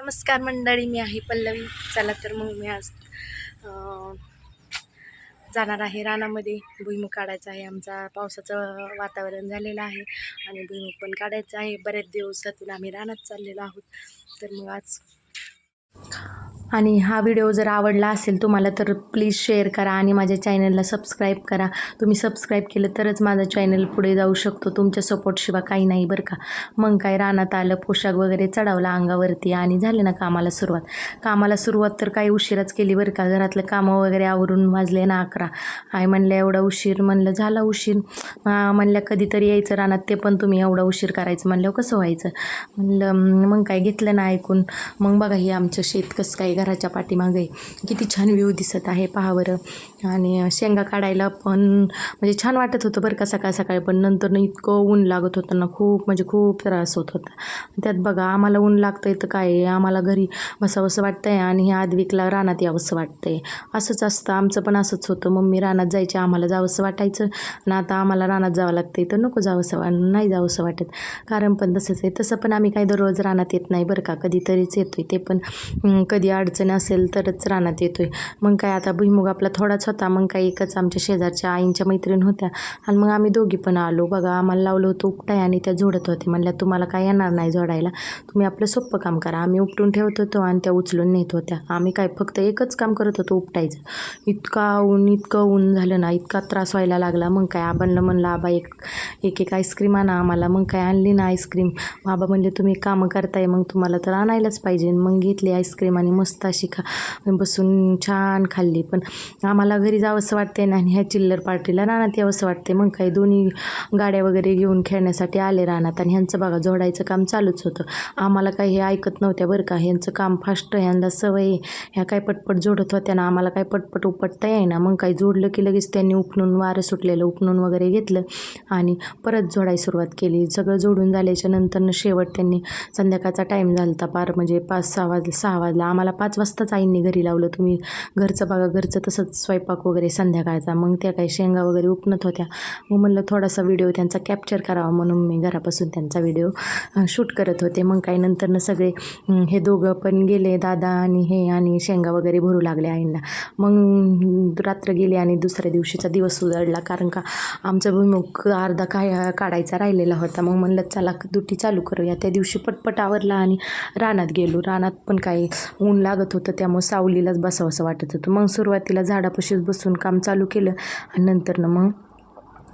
नमस्कार मंडळी, मी आहे पल्लवी. चला तर मग मी आज जाणार आहे रानामध्ये. भुईमूग काढायचा आहे. आमचा पावसाचं वातावरण झालेलं आहे आणि भुईमूग पण काढायचं आहे. बरेच दिवसातून आम्ही रानात चाललेलो आहोत. तर मग आज आणि हा व्हिडिओ जर आवडला असेल तुम्हाला तर प्लीज शेअर करा आणि माझ्या चॅनलला सबस्क्राईब करा. तुम्ही सबस्क्राईब केलं तरच माझा चॅनल पुढे जाऊ शकतो. तुमच्या सपोर्टशिवाय काही नाही बरं का. मग काय रानात आलं, पोशाख वगैरे चढवला अंगावरती आणि झाले ना कामाला सुरुवात तर काही उशिराच केली बरं का. घरातलं कामं वगैरे आवरून वाजले ना 11. आई म्हणलं एवढा उशीर, म्हणलं झाला उशीर. म्हणल्या कधीतरी यायचं रानात, ते पण तुम्ही एवढा उशीर करायचं म्हणल्यावर कसं व्हायचं. म्हणलं मग काय घेतलं ना ऐकून. मग बघा हे आमचं शेत कसं काय घराच्या पाठीमागे किती छान व्ह्यू दिसत आहे पहा बरं. आणि शेंगा काढायला पण म्हणजे छान वाटत होतं बरं का सकाळी, पण नंतर इतकं ऊन लागत होतं ना, खूप त्रास होत होता. त्यात बघा आम्हाला ऊन लागतंय तर काय, आम्हाला घरी बसावंसं वाटतंय आणि ह्या आद्विकला रानात यावंसं वाटतंय. असंच असतं, आमचं पण असंच होतं. मम्मी रानात जायची, आम्हाला जावंसं वाटायचं ना. आता आम्हाला रानात जावं लागतंय तर नको नाही जावंसं वाटत. कारण पण तसंच आहे. तसं पण आम्ही काही दररोज रानात येत नाही बरं का, कधीतरीच येतोय. ते पण कधी अडचण असेल तरच रानात येतोय. मग काय आता भुईमुग आपला थोडाच होता. मग काय एकच आमच्या शेजारच्या आईंच्या मैत्रीण होत्या आणि मग आम्ही दोघी पण आलो. बघा आम्हाला लावलं होतं उपटाय आणि त्या झोडत होते. म्हणल्या तुम्हाला काय येणार नाही झोडायला, तुम्ही आपलं सोपं काम करा. आम्ही उपटून ठेवत होतो आणि त्या उचलून नेत होत्या. आम्ही काय फक्त एकच काम करत होतो, उपटायचं. इतकं ऊन झालं ना, इतका त्रास व्हायला लागला. मग काय आबांना म्हणलं आबा एक आईस्क्रीम आणा आम्हाला. मग काय आणली ना आईस्क्रीम. बाबा म्हणले तुम्ही कामं करताय मग तुम्हाला तर आणायलाच पाहिजे. मग घेतली आईस्क्रीम आणि मस्त अशी बसून छान खाल्ली. पण आम्हाला घरी जावंसं वाटते ना आणि ह्या चिल्लर पार्टीला रानात यावंसं वाटते. मग काही दोन्ही गाड्या वगैरे घेऊन खेळण्यासाठी आले रानात आणि ह्यांचं बघा जोडायचं काम चालूच होतं. आम्हाला काही हे ऐकत नव्हत्या बरं का. ह्यांचं काम फास्ट, ह्यांना सवय. ह्या काय पटपट जोडत होत्या ना, आम्हाला काय पटपट उपटता येईना. मग काही जोडलं की लगेच त्यांनी उपणून, वारं सुटलेलं उपणून वगैरे घेतलं आणि परत जोडायला सुरुवात केली. सगळं जोडून झाल्याच्या नंतर शेवट त्यांनी संध्याकाळचा टाईम झाला होता पार, म्हणजे 6 वाजला. आम्हाला 5 वाजताच आईंनी घरी लावलं. तुम्ही घरचं बघा, घरचं तसंच स्वयंपाक वगैरे संध्याकाळचा. मग त्या काही शेंगा वगैरे उपणत होत्या. मग म्हणलं थोडासा व्हिडिओ त्यांचा कॅप्चर करावा म्हणून मी घरापासून त्यांचा व्हिडिओ शूट करत होते. मग काही नंतरनं सगळे हे दोघं पण गेले, दादा आणि शेंगा वगैरे भरू लागले आईंना. मग रात्र गेली आणि दुसऱ्या दिवशीचा दिवस उजाडला. कारण का आमचा भुईमूग अर्धा काढायचा राहिलेला होता. मग म्हणलं चला दुटी चालू करूया. त्या दिवशी पटपट आवरला आणि रानात गेलो. रानात पण काही ऊन लागत होतं, त्यामुळे सावलीलाच बसावंसं वाटत होतं. मग सुरुवातीला झाडापाशीच बसून काम चालू केलं आणि नंतर मग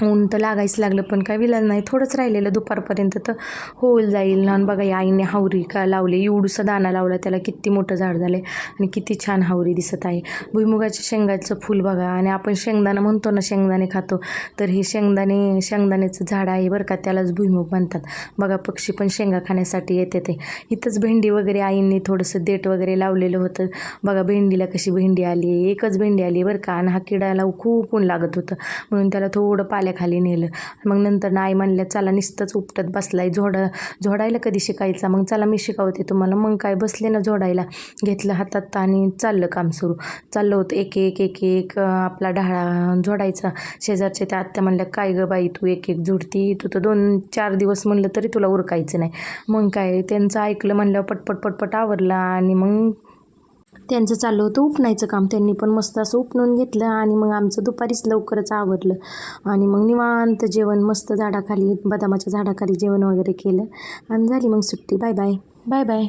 ऊन तर लागायच लागलं. पण काय विलाज नाही, थोडंच राहिलेलं दुपारपर्यंत तर होईल जाईल. आणि बघा या आईने हावरी का लावले, एवढूसा दाणा लावला त्याला, किती मोठं झाड झाले आणि किती छान हावरी दिसत आहे. भुईमुगाच्या शेंगाचं फूल बघा. आणि आपण शेंगदाणा म्हणतो ना, शेंगदाणे खातो, तर हे शेंगदाण्याचं झाड आहे बरं का, त्यालाच भुईमुग म्हणतात. बघा पक्षी पण शेंगा खाण्यासाठी येते. ते इथंच भेंडी वगैरे आईंनी थोडंसं देठ वगैरे लावलेलं होतं. बघा भेंडीला कशी भेंडी आली, एकच भेंडी आली बरं का. आणि हा किडाला खूप ऊन लागत होतं म्हणून त्याला थोडं पाल्याखाली नेलं. मग नंतर आई म्हणल्या चला नुसतंच उपटत बसलाय, झोडायला कधी शिकायचा, मग चला मी शिकवते तुम्हाला. मग काय बसले ना झोडायला, घेतलं हातात आणि चाललं काम सुरू. चाललं होतं एक आपला ढाळा झोडायचा. शेजारच्या त्या आत्या म्हणल्या काय गं बाई तू एक झोडती, तू तर 2-4 दिवस म्हणलं तरी तुला उरकायचं नाही. मग काय त्यांचं ऐकलं म्हणल्यावर पटपट आवरला आणि मग त्यांचं चाललं होतं उपणायचं काम. त्यांनी पण मस्त असं उपणून घेतलं आणि मग आमचं दुपारीच लवकरच आवरलं. आणि मग निवांत जेवण, मस्त झाडाखाली, बदामाच्या झाडाखाली जेवण वगैरे केलं आणि झाली मग सुट्टी. Bye bye.